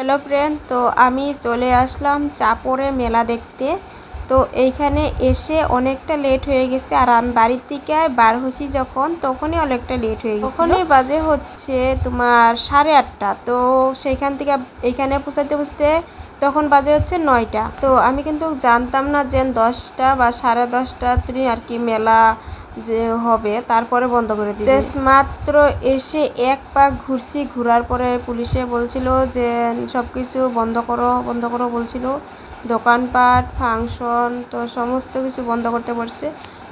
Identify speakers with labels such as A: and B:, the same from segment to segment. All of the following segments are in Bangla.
A: হ্যালো ফ্রেন্ড, তো আমি চলে আসলাম চাপড়ে মেলা দেখতে। তো এইখানে এসে অনেকটা লেট হয়ে গেছে, আর আমি বাড়ির থেকে বার হয়েছি যখন, তখনই অনেকটা লেট হয়ে গেছে। তখনই বাজে হচ্ছে তোমার 8:30। তো সেইখান থেকে এইখানে পৌঁছাতে পৌঁছতে তখন বাজে হচ্ছে 9টা। তো আমি কিন্তু জানতাম না যে 10টা বা 10:30 আর কি মেলা যে হবে, তারপরে বন্ধ করে দিই। জাস্ট মাত্র এসে এক পাক ঘুরছি, ঘোরার পরে পুলিশে বলছিল যে সব কিছু বন্ধ করো বলছিল, দোকানপাট, ফাংশন, তো সমস্ত কিছু বন্ধ করতে পারছে।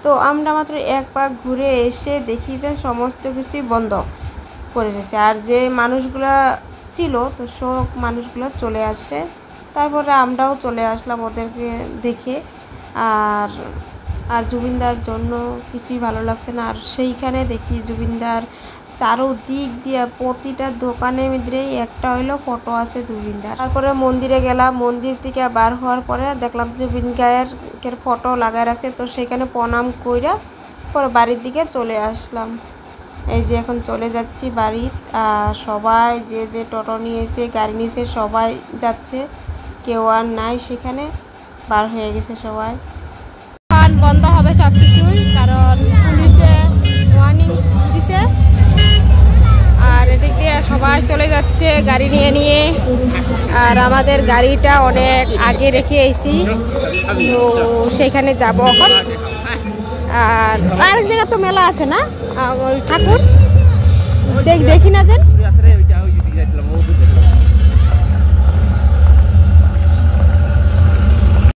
A: তো আমরা মাত্র এক পাক ঘুরে এসে দেখি যে সমস্ত কিছুই বন্ধ করে দিয়েছে, আর যে মানুষগুলা ছিল তো সব মানুষগুলো চলে আসছে। তারপরে আমরাও চলে আসলাম ওদেরকে দেখে। আর জুবিনদার জন্য কিছুই ভালো লাগছে না। আর সেইখানে দেখি জুবিনদার চারোদিক দিয়ে প্রতিটা দোকানের মধ্যেই একটা হইলো ফটো আছে জুবিনদার। তারপরে মন্দিরে গেলাম, মন্দির থেকে বার হওয়ার পরে দেখলাম জুবিন গায়ের ফটো লাগায় রাখছে। তো সেখানে প্রণাম কইরা পরে বাড়ির দিকে চলে আসলাম। এই যে এখন চলে যাচ্ছি বাড়ি। সবাই যে টোটো নিয়েছে, গাড়ি নিয়েছে, সবাই যাচ্ছে, কেউ আর নাই সেখানে, বার হয়ে গেছে সবাই। বন্ধ হবে সব কিছুই, কারণ পুলিশে ওয়ার্নিং দিছে। আর এদিক দিয়ে সবাই চলে যাচ্ছে গাড়ি নিয়ে। আর আমাদের গাড়িটা অনেক আগে রেখে এসেছি, তো সেখানে যাব এখন। আর আরেক জায়গায় তো মেলা আছে না, ওই ঠাকুর দেখি না যেন।